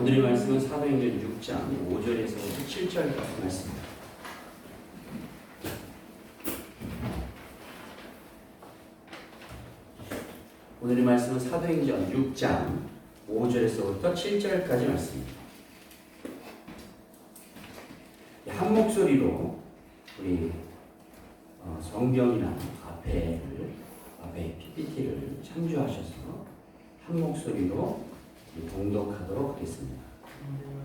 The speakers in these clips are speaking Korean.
오늘의 말씀은 사도행전 6장 5절에서부터 7절까지 말씀입니다. 오늘의 말씀은 사도행전 6장 5절에서부터 7절까지 말씀입니다. 한 목소리로 우리 성경이나 앞에 PPT를 참조하셔서 한 목소리로 봉독하도록 하겠습니다.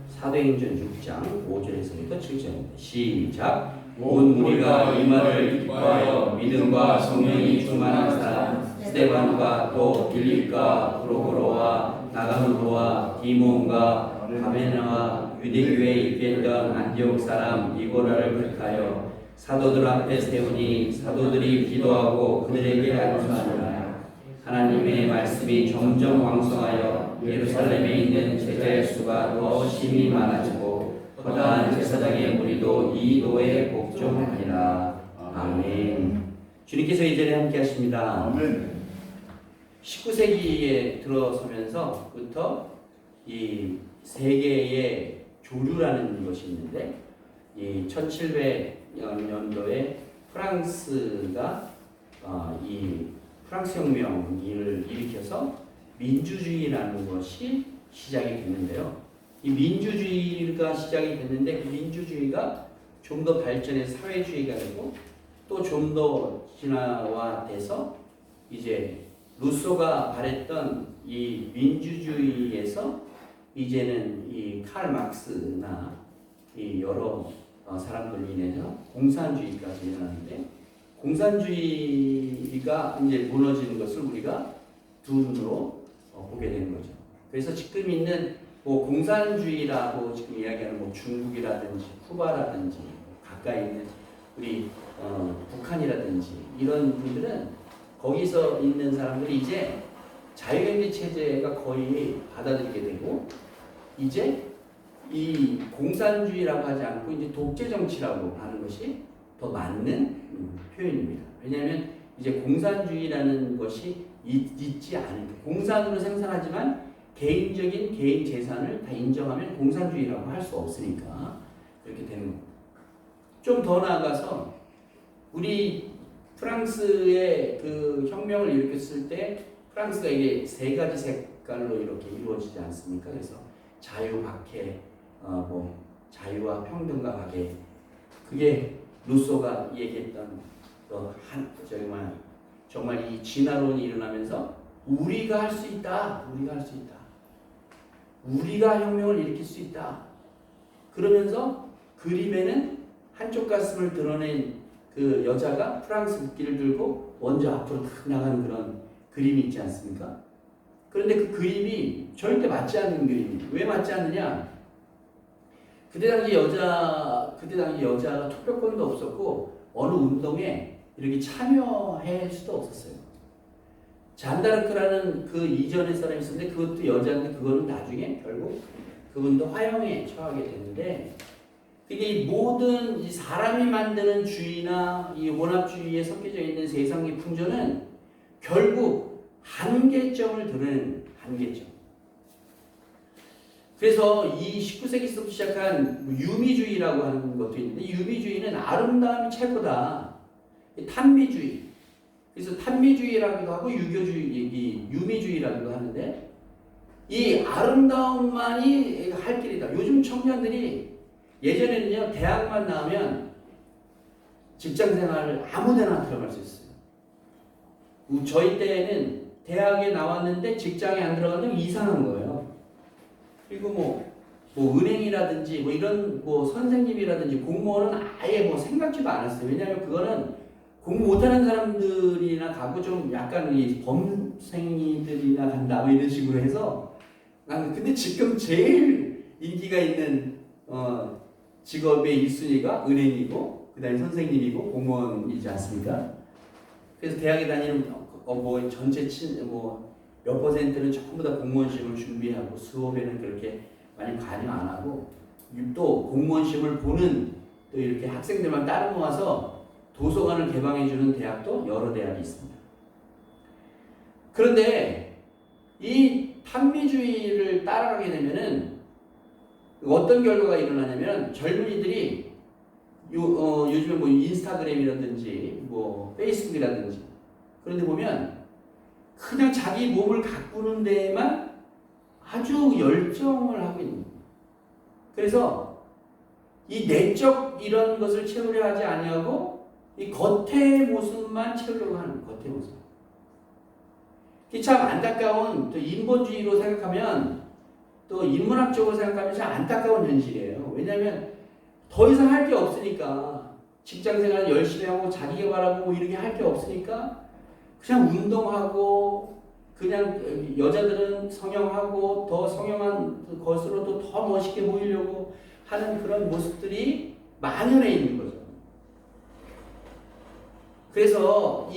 사도행전 6장 5절에서부터 7절입니다. 시작. 온 무리가 이 말을 기뻐하여 믿음과 성령이 충만한 사람 스데반과 또 빌립과 프로고로와 나가노도와 디몬과 가베나와 유대교회에 입했던 안디옥 사람 니고라를 택하여 사도들 앞에 세우니 사도들이 기도하고 그들에게 안수하노라. 하나님의 말씀이 점점 왕성하여 예루살렘에 있는 제자의 수가 더 심히 많아지고 거다한 제사장의 무리도 이 도에 복종하니라. 아멘. 주님께서 이전에 함께 하십니다. 아멘. 19세기에 들어서면서부터 이 세계의 조류라는 것이 있는데 이 1700년도에 프랑스가 이 프랑스 혁명을 일으켜서 민주주의라는 것이 시작이 됐는데요. 이 민주주의가 시작이 됐는데 그 민주주의가 좀 더 발전해서 사회주의가 되고 또 좀 더 진화돼서 이제 루소가 바랬던 이 민주주의에서 이제는 이 칼 막스나 이 여러 사람들로 인해서 공산주의까지 일어나는데 공산주의가 이제 무너지는 것을 우리가 두 눈으로 보게 되는 거죠. 그래서 지금 있는 뭐 공산주의라고 지금 이야기하는 뭐 중국이라든지 쿠바라든지 가까이 있는 우리 북한이라든지 이런 분들은 거기서 있는 사람들이 이제 자유경제 체제가 거의 받아들이게 되고 이제 이 공산주의라고 하지 않고 이제 독재 정치라고 하는 것이 더 맞는 표현입니다. 왜냐하면 이제 공산주의라는 것이 있지 않으니까 공산으로 생산하지만 개인적인 개인 재산을 다 인정하면 공산주의라고 할 수 없으니까 그렇게 되는 겁니다. 좀 더 나아가서 우리 프랑스의 그 혁명을 일으켰을 때 프랑스가 이게 세 가지 색깔로 이렇게 이루어지지 않습니까? 그래서 자유, 박해, 뭐 자유와 평등과 박해. 그게 루소가 얘기했던 정말 이 진화론이 일어나면서 우리가 할 수 있다. 우리가 할 수 있다. 우리가 혁명을 일으킬 수 있다. 그러면서 그림에는 한쪽 가슴을 드러낸 그 여자가 프랑스 국기를 들고 먼저 앞으로 탁 나가는 그런 그림이 있지 않습니까? 그런데 그 그림이 절대 맞지 않는 그림이에요. 왜 맞지 않느냐? 그때 당시 여자가 투표권도 없었고 어느 운동에 이렇게 참여할 수도 없었어요. 잔다르크라는 그 이전의 사람이 있었는데 그것도 여자인데 그거는 나중에 결국 그분도 화형에 처하게 되는데 이게 모든 이 사람이 만드는 주의나 이 혼합주의에 섞여져 있는 세상의 풍조는 결국 한계점을 드러내는 한계점. 그래서 이 19세기부터 시작한 유미주의라고 하는 것도 있는데 유미주의는 아름다움이 최고다. 탄미주의. 그래서 탄미주의라고도 하고 유교주의, 유미주의라고도 하는데 이 아름다움만이 할 길이다. 요즘 청년들이 예전에는요 대학만 나오면 직장생활을 아무데나 들어갈 수 있어요. 저희 때에는 대학에 나왔는데 직장에 안 들어가면 이상한 거예요. 그리고 뭐 은행이라든지 뭐 이런 뭐 선생님이라든지 공무원은 아예 뭐 생각지도 않았어요. 왜냐하면 그거는 공부 못하는 사람들이나 가고 좀 약간 이 범생이들이나 간다 뭐 이런 식으로 해서 근데 지금 제일 인기가 있는 직업의 1순위가 은행이고 그 다음에 선생님이고 공무원이지 않습니까? 그래서 대학에 다니는 뭐 전체 몇 퍼센트는 전부 다 공무원 시험을 준비하고 수업에는 그렇게 많이 관여 안 하고 또 공무원 시험을 보는 또 이렇게 학생들만 따로 모아서 도서관을 개방해주는 대학도 여러 대학이 있습니다. 그런데 이 탄미주의를 따라가게 되면은 어떤 결과가 일어나냐면 젊은이들이 요즘에 뭐 인스타그램이라든지 뭐 페이스북이라든지 그런 데 보면 그냥 자기 몸을 가꾸는 데에만 아주 열정을 하고 있는 거예요. 그래서 이 내적 이런 것을 채우려 하지 아니하고 이 겉의 모습만 채우려고 하는 겉의 모습. 이게 참 안타까운 또 인본주의로 생각하면 또 인문학적으로 생각하면 참 안타까운 현실이에요. 왜냐하면 더 이상 할 게 없으니까 직장생활 열심히 하고 자기개발하고 뭐 이렇게 할 게 없으니까 그냥 운동하고 그냥 여자들은 성형하고 더 성형한 것으로도 더 멋있게 보이려고 하는 그런 모습들이 만연해 있는 거죠. 그래서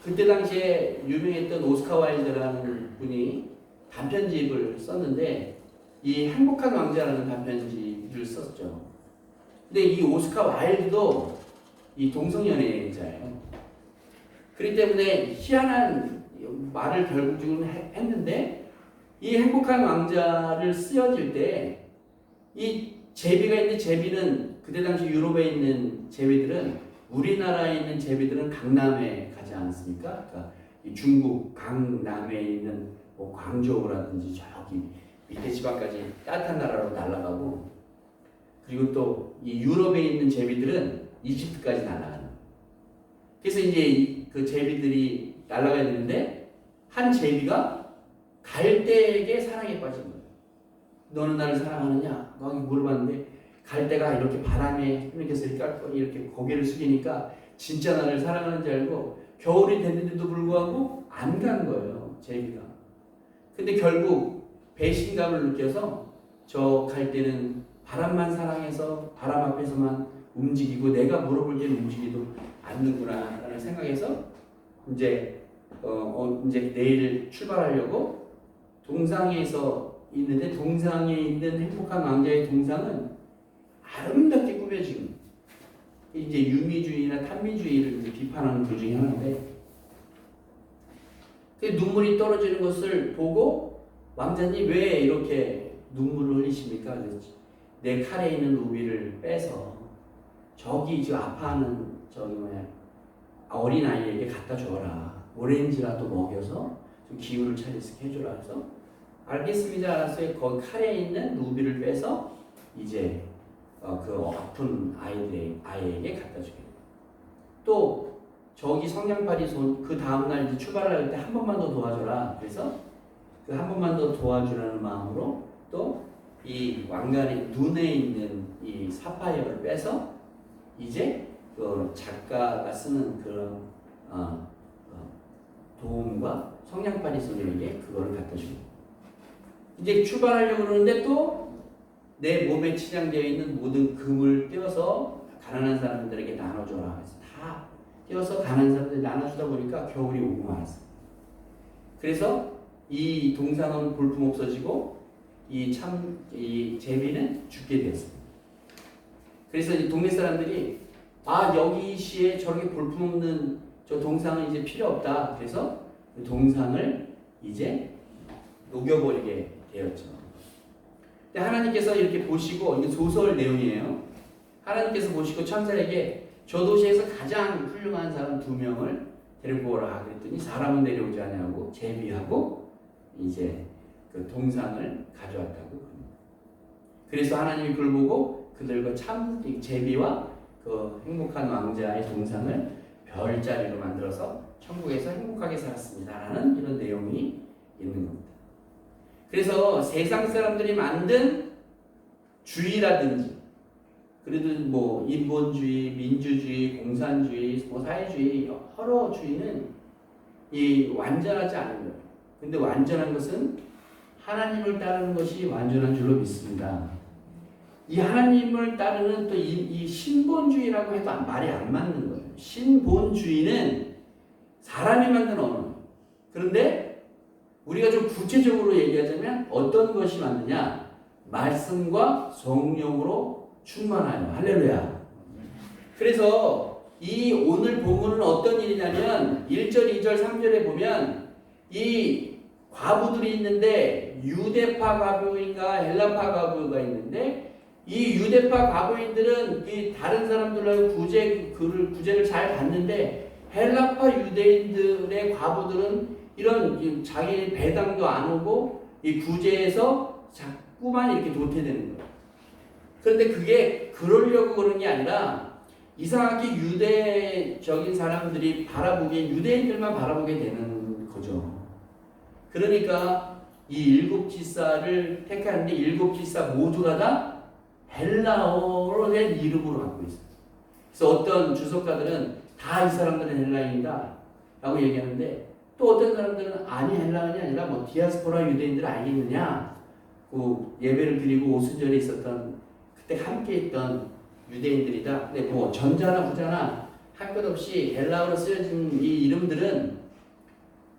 그때 당시에 유명했던 오스카 와일드라는 분이 단편집을 썼는데 이 행복한 왕자라는 단편집을 썼죠. 근데 이 오스카 와일드도 이 동성연애자예요. 그렇기 때문에 희한한 말을 결국적으로 했는데 이 행복한 왕자를 쓰여질 때 이 제비가 있는데 제비는 그때 당시 유럽에 있는 제비들은 우리나라에 있는 제비들은 강남에 가지 않습니까? 그러니까 이 중국 강남에 있는 뭐 광저우라든지 저기 밑에 지방까지 따뜻한 나라로 날아가고, 그리고 또 이 유럽에 있는 제비들은 이집트까지 날아가는. 그래서 이제 그 제비들이 날아가야 되는데 한 제비가 갈대에게 사랑에 빠진 거예요. 너는 나를 사랑하느냐? 막 물어봤는데 갈대가 이렇게 바람에 휘날려서 이렇게 고개를 숙이니까 진짜 나를 사랑하는 줄 알고 겨울이 됐는데도 불구하고 안 간 거예요, 제비가. 근데 결국 배신감을 느껴서 저 갈대는 바람만 사랑해서 바람 앞에서만 움직이고 내가 물어볼 때는 움직이도 않는구나 라는 생각에서 이제 이제 내일 출발하려고 동상에서 있는데, 동상에 있는 행복한 왕자의 동상은 아름답게 꾸며진, 이제 유미주의나 탄미주의를 비판하는 그 중에 하나인데, 그 눈물이 떨어지는 것을 보고 왕자님 왜 이렇게 눈물을 흘리십니까? 내 칼에 있는 루비를 빼서 저기 지금 아파하는 저기 어린 아이에게 갖다 줘라. 오렌지라도 먹여서 좀 기운을 차리게 해줘라. 해서 알겠습니다. 알았어요. 거기 칼에 있는 루비를 빼서 이제 그 아픈 아이에게 갖다 주게. 또 저기 성냥팔이 손 그 다음날 이제 출발할 때 한 번만 더 도와줘라. 그래서 그 한 번만 더 도와주라는 마음으로 또 이 왕관의 눈에 있는 이 사파이어를 빼서 이제 그 작가가 쓰는 그런 도움과 성냥팔이 손에게 그거를 갖다 주고, 이제 출발하려고 그러는데 또 내 몸에 치장되어 있는 모든 금을 떼어서 가난한 사람들에게 나눠줘라. 그래서 다 떼어서 가난한 사람들에게 나눠주다 보니까 겨울이 오고 말았어요. 그래서 이 동상은 볼품 없어지고 이 제비는 죽게 되었습니다. 그래서 이 동네 사람들이 여기 시에 저렇게 볼품 없는 저 동상은 이제 필요 없다. 그래서 그 동상을 이제 녹여버리게 되었죠. 근데 하나님께서 이렇게 보시고, 이게 소설 내용이에요. 하나님께서 보시고 천사에게 저 도시에서 가장 훌륭한 사람 2명을 데리고 오라 그랬더니 사람은 내려오지 않냐고 제비하고 이제 그 동상을 가져왔다고. 그래서 하나님이 그걸 보고 그들과 참 제비와 그 행복한 왕자의 동상을 별자리로 만들어서 천국에서 행복하게 살았습니다라는 이런 내용이 있는 겁니다. 그래서 세상 사람들이 만든 주의라든지, 그래도 뭐 인본주의, 민주주의, 공산주의, 뭐 사회주의 여러 주의는 이 완전하지 않은 거예요. 근데 완전한 것은 하나님을 따르는 것이 완전한 줄로 믿습니다. 이 하나님을 따르는 또 이 신본주의라고 해도 말이 안 맞는 거예요. 신본주의는 사람이 만든 언어. 그런데 우리가 좀 구체적으로 얘기하자면 어떤 것이 만드냐? 말씀과 성령으로 충만하여. 할렐루야. 그래서 이 오늘 본문은 어떤 일이냐면 1절, 2절, 3절에 보면 이 과부들이 있는데 유대파 과부인가 헬라파 과부가 있는데, 이 유대파 과부인들은 이 다른 사람들하고 구제를 잘 받는데 헬라파 유대인들의 과부들은 이런 자기 배당도 안 오고 이 구제에서 자꾸만 이렇게 도태되는 거예요. 그런데 그게 그러려고 그런 게 아니라 이상하게 유대적인 사람들이 바라보기에 유대인들만 바라보게 되는 거죠. 그러니까 이 7지사를 택하는데 7지사 모두가 다 헬라어로 된 이름으로 갖고 있어요. 그래서 어떤 주석가들은 다 이 사람들은 헬라인이다 라고 얘기하는데, 또 어떤 사람들은 아니 헬라인이 아니라 뭐 디아스포라 유대인들 알겠느냐, 그 예배를 드리고 오순절에 있었던 그때 함께 있던 유대인들이다. 근데 뭐 전자나 후자나 할 것 없이 헬라어로 쓰여진 이 이름들은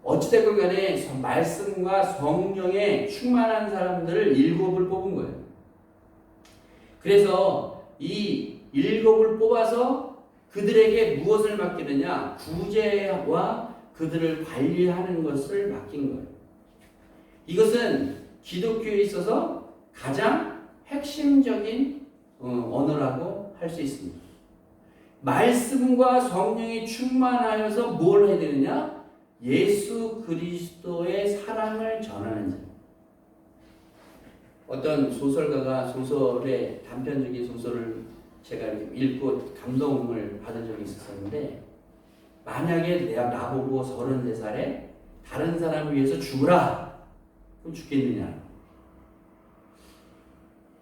어찌됐건 간에 말씀과 성령에 충만한 사람들을 7을 뽑은 거예요. 그래서 이 7을 뽑아서 그들에게 무엇을 맡기느냐? 구제와 그들을 관리하는 것을 맡긴 거예요. 이것은 기독교에 있어서 가장 핵심적인 언어라고 할 수 있습니다. 말씀과 성령이 충만하여서 뭘 해야 되느냐? 예수 그리스도의 사랑을 전하는 자. 어떤 소설가가 소설의 단편적인 소설을 제가 읽고 감동을 받은 적이 있었는데, 만약에 내가 나보고 33살에 다른 사람을 위해서 죽으라, 그럼 죽겠느냐?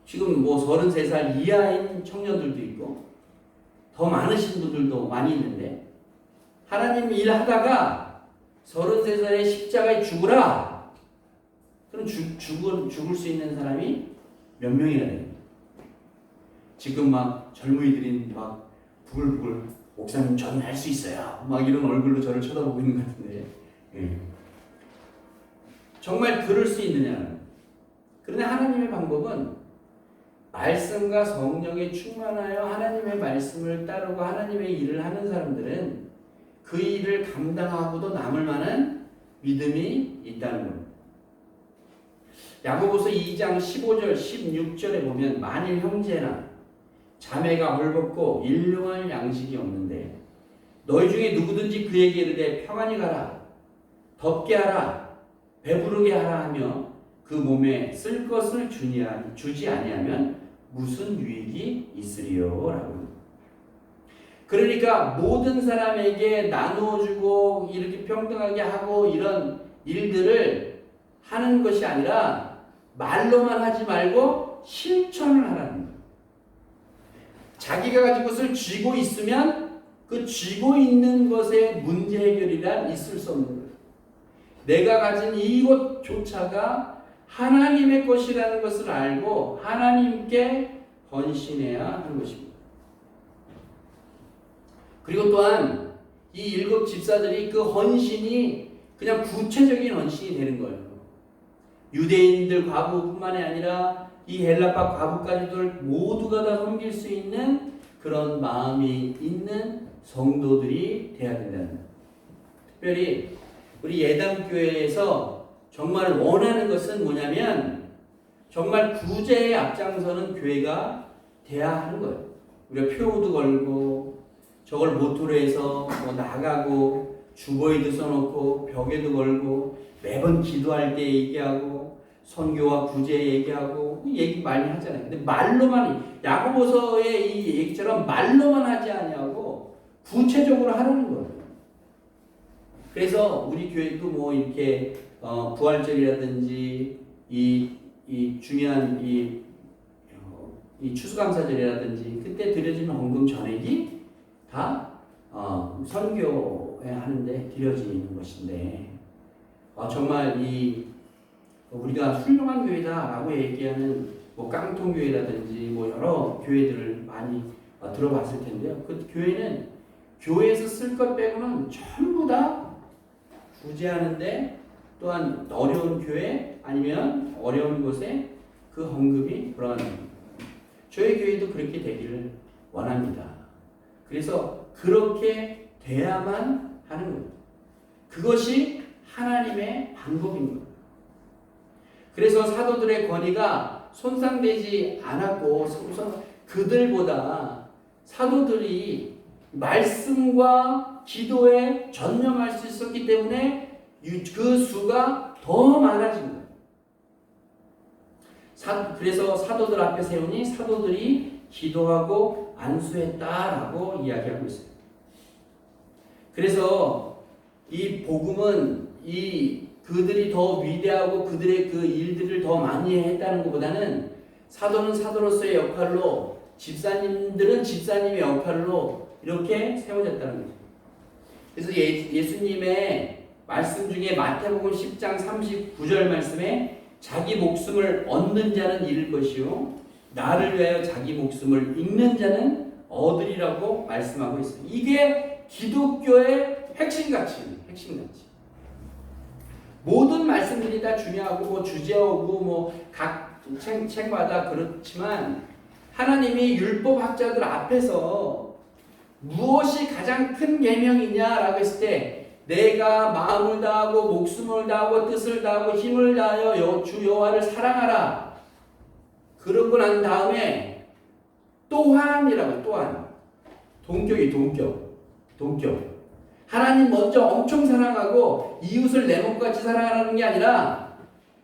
지금 뭐 33살 이하인 청년들도 있고 더 많으신 분들도 많이 있는데, 하나님 일하다가 33살에 십자가에 죽으라, 그럼 죽을 수 있는 사람이 몇 명이나 돼요? 지금 막 젊은이들이 막 부글부글 목사님 저는 할 수 있어요 막 이런 얼굴로 저를 쳐다보고 있는 것 같은데, 정말 그럴 수 있느냐? 그런데 하나님의 방법은 말씀과 성령에 충만하여 하나님의 말씀을 따르고 하나님의 일을 하는 사람들은 그 일을 감당하고도 남을 만한 믿음이 있다는 겁니다. 야고보서 2장 15절 16절에 보면, 만일 형제나 자매가 헐벗고 일용할 양식이 없는데 너희 중에 누구든지 그에게 이르되 평안히 가라, 덥게 하라, 배부르게 하라 하며 그 몸에 쓸 것을 주지 아니하면 무슨 유익이 있으리요? 라고. 그러니까 모든 사람에게 나누어주고 이렇게 평등하게 하고 이런 일들을 하는 것이 아니라 말로만 하지 말고 실천을 하라는 거예요. 자기가 가진 것을 쥐고 있으면 그 쥐고 있는 것의 문제 해결이란 있을 수 없는 거예요. 내가 가진 이것조차가 하나님의 것이라는 것을 알고 하나님께 헌신해야 하는 것입니다. 그리고 또한 이 7 집사들이 그 헌신이 그냥 구체적인 헌신이 되는 거예요. 유대인들 과부뿐만이 아니라 이 헬라파 과부까지도 모두가 다 섬길 수 있는 그런 마음이 있는 성도들이 되어야 된다는 거예요. 특별히 우리 예담교회에서 정말 원하는 것은 뭐냐면, 정말 구제에 앞장서는 교회가 돼야 하는 거예요. 우리가 표도 걸고 저걸 모토로 해서 뭐 나가고 주보에도 써놓고 벽에도 걸고 매번 기도할 때 얘기하고 선교와 구제 얘기하고 얘기 많이 하잖아요. 근데 말로만, 야고보서의 이 얘기처럼 말로만 하지 아니하고 구체적으로 하라는 거예요. 그래서 우리 교회도 뭐 이렇게 부활절이라든지 이 중요한 이 추수감사절이라든지 그때 드려지는 헌금 전액이 다 선교에 하는데 드려지는 것인데, 정말 우리가 훌륭한 교회다라고 얘기하는 뭐 깡통교회라든지 뭐 여러 교회들을 많이 들어봤을 텐데요. 그 교회는 교회에서 쓸 것 빼고는 전부 다 구제하는데, 또한 어려운 교회 아니면 어려운 곳에 그 헌금이 돌아가는 겁니다. 저희 교회도 그렇게 되기를 원합니다. 그래서 그렇게 돼야만 하는 겁니다. 그것이 하나님의 방법인 겁니다. 그래서 사도들의 권위가 손상되지 않았고, 그들보다 사도들이 말씀과 기도에 전념할 수 있었기 때문에 그 수가 더 많아진 거예요. 그래서 사도들 앞에 세우니 사도들이 기도하고 안수했다라고 이야기하고 있어요. 그래서 이 복음은 그들이 더 위대하고 그들의 그 일들을 더 많이 했다는 것보다는 사도는 사도로서의 역할로, 집사님들은 집사님의 역할로 이렇게 세워졌다는 거죠. 그래서 예수님의 말씀 중에 마태복음 10장 39절 말씀에 자기 목숨을 얻는 자는 잃을 것이요 나를 위하여 자기 목숨을 잃는 자는 얻으리라고 말씀하고 있어요. 이게 기독교의 핵심 가치입니다. 핵심 가치. 모든 말씀들이 다 중요하고 뭐 주제하고 뭐 각 책마다 그렇지만, 하나님이 율법학자들 앞에서 무엇이 가장 큰 계명이냐라고 했을 때, 내가 마음을 다하고 목숨을 다하고 뜻을 다하고 힘을 다하여 주 여호와를 사랑하라. 그러고 난 다음에 또한이라고, 또한 동격이 동격. 하나님 먼저 엄청 사랑하고 이웃을 내 몸과 같이 사랑하는 게 아니라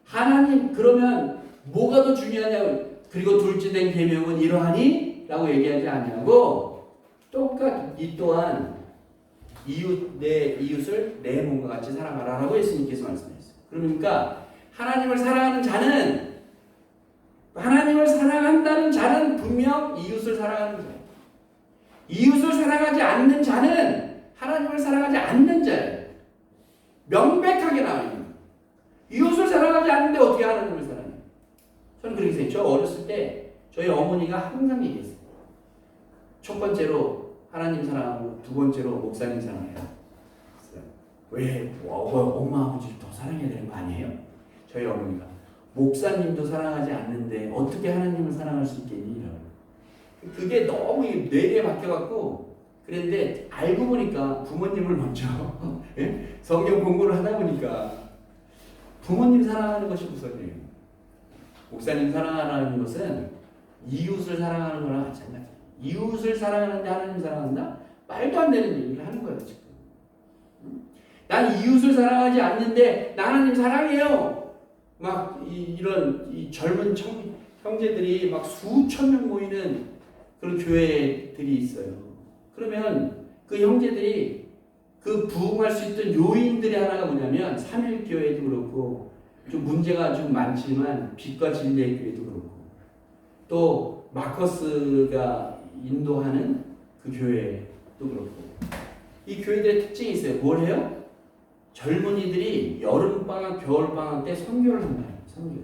하나님 그러면 뭐가 더 중요하냐고 그리고 둘째 된 계명은 이러하니? 라고 얘기하지 아니하고 이 또한 내 이웃을 내 몸과 같이 사랑하라 라고 예수님께서 말씀하셨어요. 그러니까 하나님을 사랑한다는 자는 분명 이웃을 사랑하는 자예요. 이웃을 사랑하지 않는 자는 하나님을 사랑하지 않는 자예요. 명백하게 나와요. 이웃을 사랑하지 않는데 어떻게 하나님을 사랑해요? 저는 그렇게 생각해요. 저 어렸을 때 저희 어머니가 항상 얘기했어요. 첫 번째로 하나님 사랑하고 두 번째로 목사님 사랑해요. 왜? 엄마 아버지 더 사랑해야 되는 거 아니에요? 저희 어머니가 목사님도 사랑하지 않는데 어떻게 하나님을 사랑할 수 있겠니? 그게 너무 뇌리에 박혀갖고 그런데 알고 보니까 부모님을 먼저 성경 공부를 하다 보니까 부모님 사랑하는 것이 우선이에요. 목사님 사랑하는 것은 이웃을 사랑하는 거랑 마찬가지예요. 이웃을 사랑하는데 하나님 사랑한다? 말도 안 되는 얘기를 하는 거예요 지금. 난 이웃을 사랑하지 않는데 나 하나님 사랑해요. 막 이런 젊은 형제들이 막 수천 명 모이는 그런 교회들이 있어요. 그러면 그 형제들이 그 부흥할 수 있던 요인들이 하나가 뭐냐면 삼일교회도 그렇고 좀 문제가 좀 많지만 빛과 진리의 교회도 그렇고 또 마커스가 인도하는 그 교회도 그렇고 이 교회들의 특징이 있어요. 뭘 해요? 젊은이들이 여름방학, 겨울방학 때 선교를 한다. 선교를.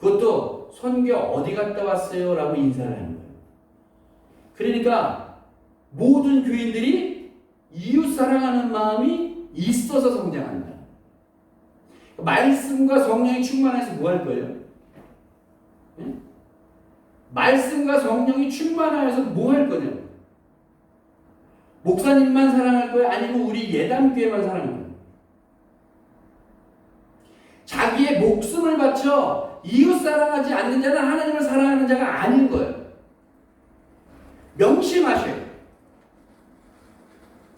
그것도 선교 어디 갔다 왔어요? 라고 인사를 하는 거예요. 그러니까 모든 교인들이 이웃 사랑하는 마음이 있어서 성장한다. 말씀과 성령이 충만해서 뭐 할 거예요? 네? 말씀과 성령이 충만하여서 뭐 할 거냐고. 목사님만 사랑할 거야? 아니면 우리 예담교회만 사랑할 거야? 자기의 목숨을 바쳐 이웃 사랑하지 않는 자는 하나님을 사랑하는 자가 아닌 거예요. 명심하셔요.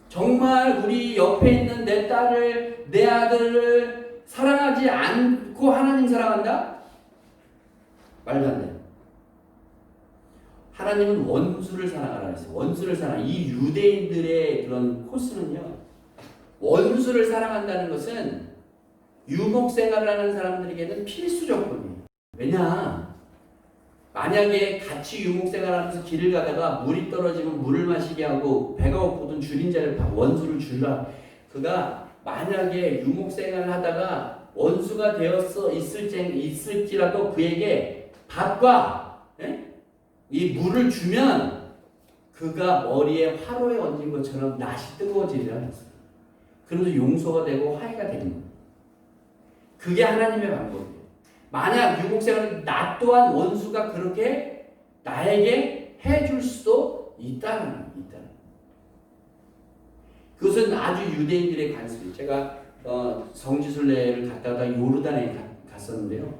정말 우리 옆에 있는 내 딸을, 내 아들을 사랑하지 않고 하나님 사랑한다? 말도 안 돼. 하나님은 원수를 사랑하라 했어요. 원수를 사랑. 이 유대인들의 그런 코스는요. 원수를 사랑한다는 것은 유목 생활을 하는 사람들에게는 필수 조건이에요. 왜냐? 만약에 같이 유목 생활하면서 길을 가다가 물이 떨어지면 물을 마시게 하고 배가 고프든 줄인 자를 원수를 주라. 그가 만약에 유목 생활을 하다가 원수가 되었어 있을지라도 그에게 밥과 이 물을 주면 그가 머리에 화로에 얹은 것처럼 낫이 뜨거워지리라 했어요. 그러면서 용서가 되고 화해가 되는 거예요. 그게 하나님의 방법이에요. 만약 유목생활은 나 또한 원수가 그렇게 나에게 해줄 수도 있다는. 그것은 아주 유대인들의 관습이에요. 제가 성지순례를 갔다가 요르단에 갔었는데요.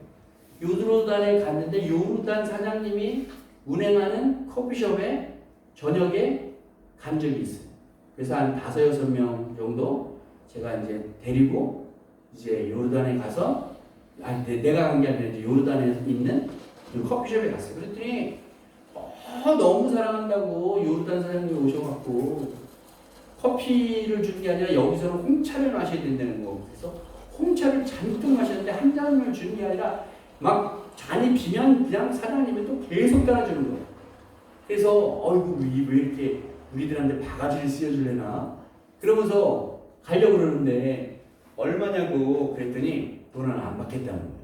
요르단에 갔는데 요르단 사장님이 운행하는 커피숍에 저녁에 간 적이 있어요. 그래서 한 5-6명 정도 제가 이제 데리고 이제 요르단에 가서 내가 간 게 아니라 이제 요르단에 있는 그 커피숍에 갔어요. 그랬더니 너무 사랑한다고 요르단 사장님이 오셔갖고 커피를 주는 게 아니라 여기서는 홍차를 마셔야 된다는 거. 그래서 홍차를 잔뜩 마셨는데 한 잔을 주는 게 아니라 막 잔이 비면 그냥 사장님이 또 계속 따라주는 거예요. 그래서 어이구 왜 이렇게 우리들한테 바가지를 씌워줄래나 그러면서 가려고 그러는데 얼마냐고 그랬더니 돈은 안 받겠다는 거예요.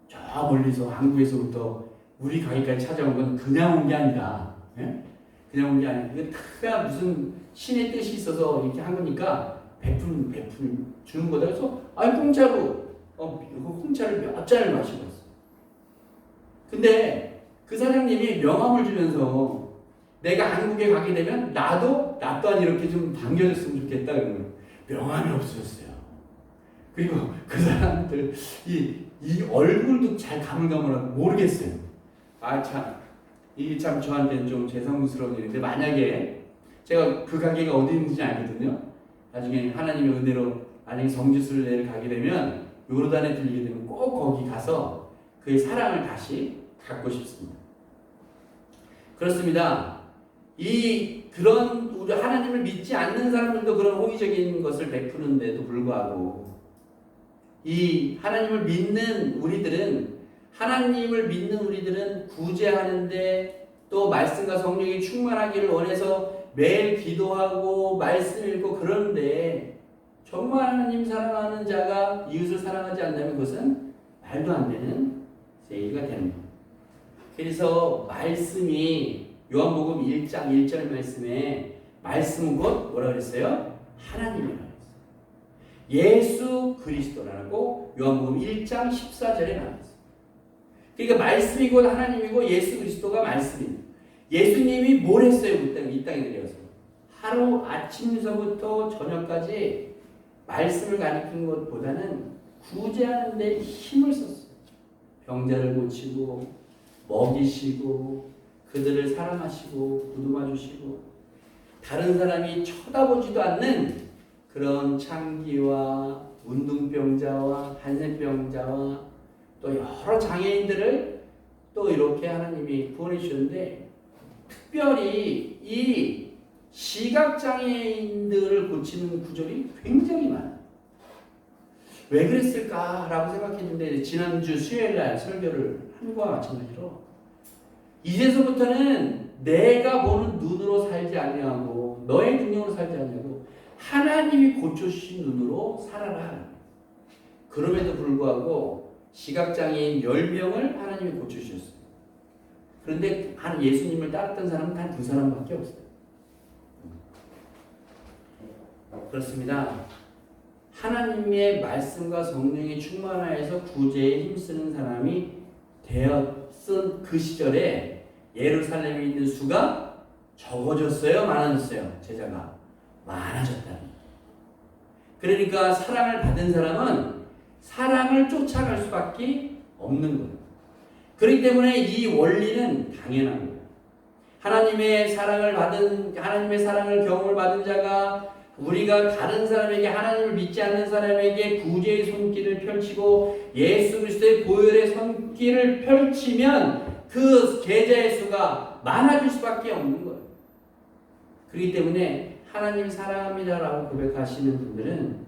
저 멀리서 한국에서부터 우리 가게까지 찾아온 건 그냥 온 게 아니다. 예? 그냥 온 게 아니라 이게 다 무슨 신의 뜻이 있어서 이렇게 한 거니까 베풀 주는 거다. 그래서 공짜로 홍차를 몇 잔을 마시고 왔어. 근데 그 사장님이 명함을 주면서 내가 한국에 가게 되면 나 또한 이렇게 좀 당겨줬으면 좋겠다 그런 거예요. 명함이 없어졌어요. 그리고 그 사람들 이 얼굴도 잘 가물가물하고 모르겠어요. 이게 참 저한테는 좀 죄송스러운 일인데 만약에 제가 그 가게가 어디 있는지 알거든요. 나중에 하나님의 은혜로 만약에 성지순례를 가게 되면 요르단에 들리게 되면 꼭 거기 가서 그의 사랑을 다시 갖고 싶습니다. 그렇습니다. 그런 우리 하나님을 믿지 않는 사람들도 그런 호의적인 것을 베푸는데도 불구하고 이 하나님을 믿는 우리들은 구제하는데 또 말씀과 성령이 충만하기를 원해서 매일 기도하고 말씀 읽고 그런데 정말 하나님 사랑하는 자가 이웃을 사랑하지 않는다면 그것은 말도 안 되는 얘기가 되는 겁니다. 그래서 말씀이 요한복음 1장 1절 말씀에 말씀은 곧 뭐라 그랬어요? 하나님이라고 했어요. 예수 그리스도라고 요한복음 1장 14절에 나왔어요. 그러니까 말씀이 곧 하나님이고 예수 그리스도가 말씀입니다. 예수님이 뭘 했어요? 이 땅에 내려서 하루 아침서부터 저녁까지 말씀을 가리킨 것보다는 구제하는 데 힘을 썼어요. 병자를 고치고 먹이시고 그들을 사랑하시고 부도마 주시고 다른 사람이 쳐다보지도 않는 그런 창기와 운동병자와 한센병자와 또 여러 장애인들을 또 이렇게 하나님이 구원해 주셨는데 특별히 이 시각장애인들을 고치는 구절이 굉장히 많아요. 왜 그랬을까라고 생각했는데 지난주 수요일날 설교를 한 거와 마찬가지로 이제서부터는 내가 보는 눈으로 살지 아니하고 너의 능력으로 살지 아니하고 하나님이 고쳐주신 눈으로 살아라. 그럼에도 불구하고 시각장애인 10명을 하나님이 고쳐주셨어요. 그런데 예수님을 따랐던 사람은 단 2사람밖에 없어요. 그렇습니다. 하나님의 말씀과 성령이 충만하여서 구제에 힘쓰는 사람이 되었은 그 시절에 예루살렘에 있는 수가 적어졌어요? 많아졌어요? 제자가 많아졌다. 그러니까 사랑을 받은 사람은 사랑을 쫓아갈 수밖에 없는 거예요. 그렇기 때문에 이 원리는 당연한 거예요. 하나님의 사랑을 경험을 받은 자가 우리가 다른 사람에게 하나님을 믿지 않는 사람에게 구제의 손길을 펼치고 예수 그리스도의 보혈의 손길을 펼치면 그 계좌의 수가 많아질 수밖에 없는 거예요. 그렇기 때문에 하나님 사랑합니다라고 고백하시는 분들은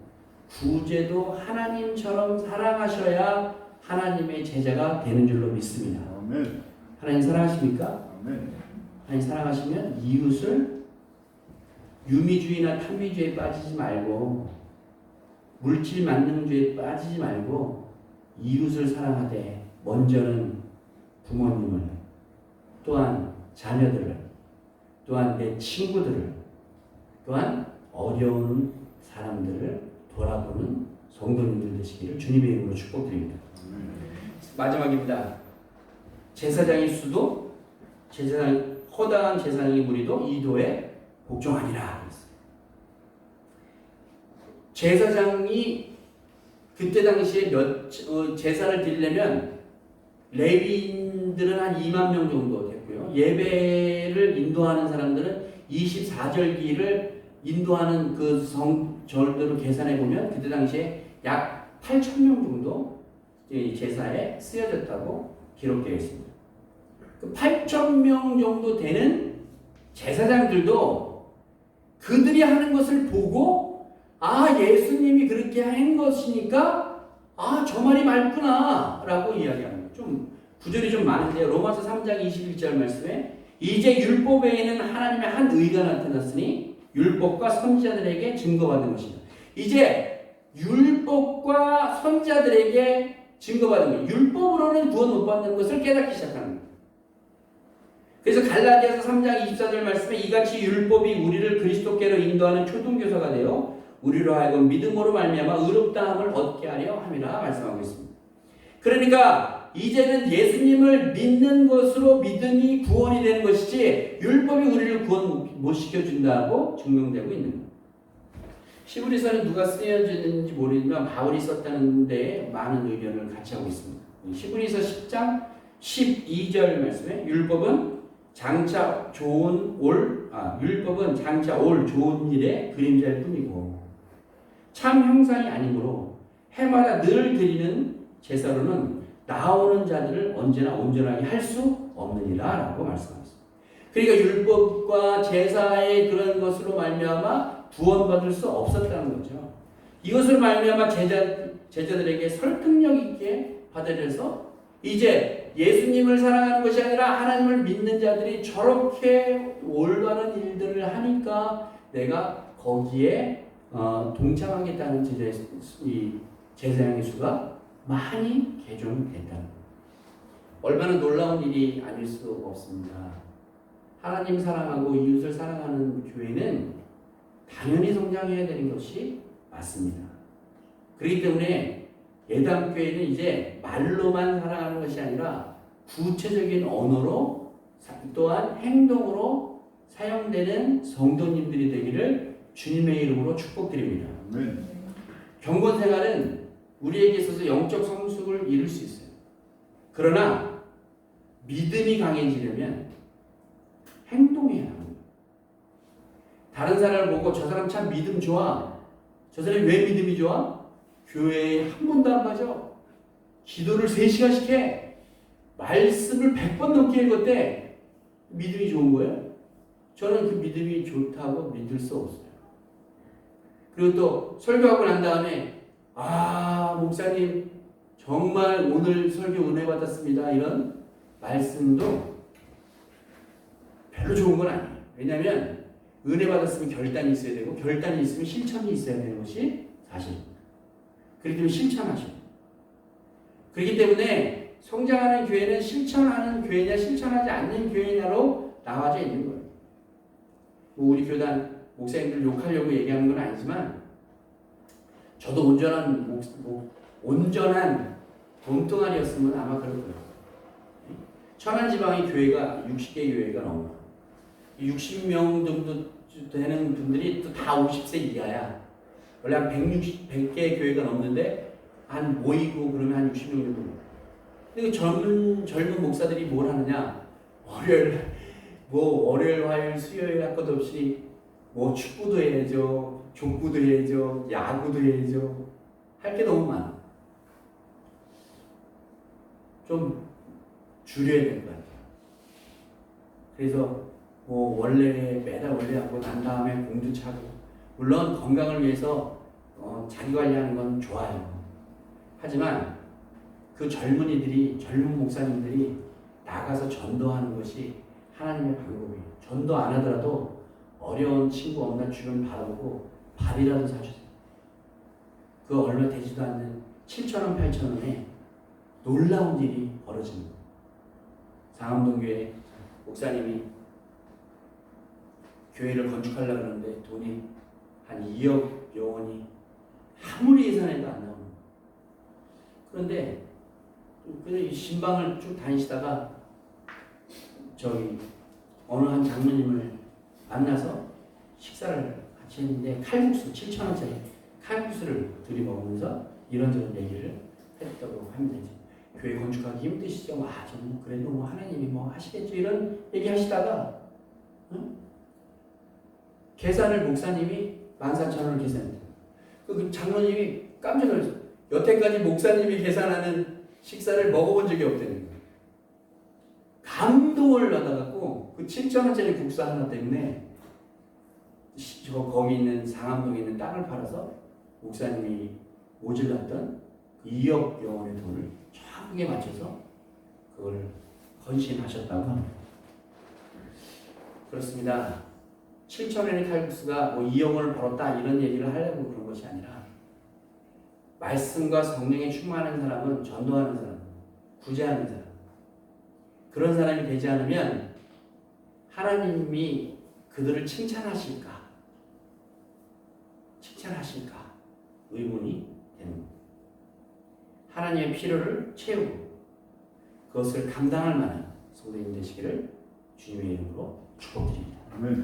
구제도 하나님처럼 사랑하셔야 하나님의 제자가 되는 줄로 믿습니다. 아멘. 하나님 사랑하십니까? 아멘. 하나님 사랑하시면 이웃을 유미주의나 탐미주의에 빠지지 말고 물질 만능주의에 빠지지 말고 이웃을 사랑하되 먼저는 부모님을 또한 자녀들을 또한 내 친구들을 또한 어려운 사람들을 돌아보는 성도님들 되시기를 주님의 이름으로 축복드립니다. 마지막입니다. 제사장의 수도 허다한 제사장의 무리도 이도에 복종하니라. 제사장이 그때 당시에 제사를 드리려면 레위인들은 한 2만 명 정도 됐고요. 예배를 인도하는 사람들은 24절기를 인도하는 그 절들을 계산해 보면 그때 당시에 약 8,000명 정도 제사에 쓰여졌다고 기록되어 있습니다. 그 8,000명 정도 되는 제사장들도 그들이 하는 것을 보고 예수님이 그렇게 한 것이니까 저 말이 맞구나 라고 이야기합니다. 좀 구절이 좀 많은데요. 로마서 3장 21절 말씀에 이제 율법 외에는 하나님의 한 의가 나타났으니 율법과 선지자들에게 증거받은 것이다. 이제 율법과 선지자들에게 증거받은 거예요. 율법으로는 구원 못 받는 것을 깨닫기 시작하는 거예요. 그래서 갈라디아서 3장 24절 말씀에 이같이 율법이 우리를 그리스도께로 인도하는 초등교사가 되어 우리로 하여금 믿음으로 말미암아 의롭다함을 얻게 하려 함이라 말씀하고 있습니다. 그러니까 이제는 예수님을 믿는 것으로 믿음이 구원이 되는 것이지 율법이 우리를 구원 못 시켜준다고 증명되고 있는 거예요. 히브리서는 누가 쓰여졌는지 모르지만 바울이 썼다는데 많은 의견을 같이 하고 있습니다. 히브리서 10장 12절 말씀에 율법은 장차 율법은 장차 올 좋은 일의 그림자일 뿐이고 참 형상이 아니므로 해마다 늘 드리는 제사로는 나오는 자들을 언제나 온전하게 할 수 없느니라 라고 말씀하셨습니다. 그러니까 율법과 제사의 그런 것으로 말미암아 구원받을 수 없었다는 거죠. 이것을 말미암아 제자들에게 설득력 있게 받아들여서 이제 예수님을 사랑하는 것이 아니라 하나님을 믿는 자들이 저렇게 올바른 일들을 하니까 내가 거기에 동참하겠다는 제사장의 수가 많이 개종됐다는 거예요. 얼마나 놀라운 일이 아닐 수 없습니다. 하나님 사랑하고 이웃을 사랑하는 교회는 당연히 성장해야 되는 것이 맞습니다. 그렇기 때문에 예담교회는 이제 말로만 사랑하는 것이 아니라 구체적인 언어로 또한 행동으로 사용되는 성도님들이 되기를 주님의 이름으로 축복드립니다. 경건 생활은 우리에게 있어서 영적 성숙을 이룰 수 있어요. 그러나 믿음이 강해지려면 행동해야 합니다. 다른 사람을 보고 저 사람 참 믿음 좋아. 저 사람이 왜 믿음이 좋아? 교회에 한 번도 안 가죠. 기도를 3시간씩 해. 말씀을 100번 넘게 읽었대. 믿음이 좋은 거예요? 저는 그 믿음이 좋다고 믿을 수 없어요. 그리고 또 설교하고 난 다음에 목사님 정말 오늘 설교 은혜 받았습니다. 이런 말씀도 별로 좋은 건 아니에요. 왜냐하면 은혜 받았으면 결단이 있어야 되고 결단이 있으면 실천이 있어야 되는 것이 사실입니다. 그렇기 때문에 실천하셔요. 그렇기 때문에 성장하는 교회는 실천하는 교회냐 실천하지 않는 교회냐로 나눠져 있는 거예요. 우리 교단 목사님들 욕하려고 얘기하는 건 아니지만 저도 온전한 몸뚱아리였으면 아마 그럴 거예요. 천안지방의 교회가 60개 교회가 넘어요. 60명 정도 되는 분들이 또 다 50세 이하야. 원래 한 100개 교회가 넘는데 한 모이고 그러면 한 60명 정도. 근데 젊은 목사들이 뭘 하느냐? 월요일, 화요일, 수요일 할 것 없이 축구도 해야죠, 족구도 해야죠, 야구도 해야죠. 할 게 너무 많아. 좀 줄여야 될 것 같아요. 그래서 매달 원래 하고 난 다음에 공도 차고, 물론 건강을 위해서 자기 관리하는 건 좋아요. 하지만 그 젊은 목사님들이 나가서 전도하는 것이 하나님의 방법이에요. 전도 안 하더라도 어려운 친구 없나 주변 바라보고 밥이라도 사주세요. 그거 얼마 되지도 않는 7,000원, 8,000원에 놀라운 일이 벌어집니다. 상암동교회 목사님이 교회를 건축하려고 하는데 돈이 한 2억 여원이 아무리 예산해도 안 나옵니다. 그런데 이 신방을 쭉 다니시다가 어느 한 장로님을 만나서 식사를 같이 했는데 칼국수 7,000원짜리 칼국수를 둘이 먹으면서 이런저런 얘기를 했다고 합니다. 교회 건축하기 힘드시죠? 저는 그래도 하나님이 하시겠죠? 이런 얘기 하시다가 계산을 목사님이 14,000원을 계산했어요. 그 장로님이 깜짝 놀랐어요. 여태까지 목사님이 계산하는 식사를 먹어본 적이 없다는 거예요. 감동을 받아갖고 그 7,000원짜리 국수 하나 때문에 거기 있는 상암동에 있는 땅을 팔아서 목사님이 모질랐던 2억 여원의 돈을 정확하게 맞춰서 그걸 헌신하셨다고 합니다. 그렇습니다. 7,000원의 칼국수가 2억원을 벌었다 이런 얘기를 하려고 그런 것이 아니라 말씀과 성령에 충만한 사람은 전도하는 사람, 구제하는 사람, 그런 사람이 되지 않으면 하나님이 그들을 칭찬하실까 의문이 되는 겁니다. 하나님의 필요를 채우고 그것을 감당할 만한 성도님 되시기를 주님의 이름으로 축복드립니다. 아멘.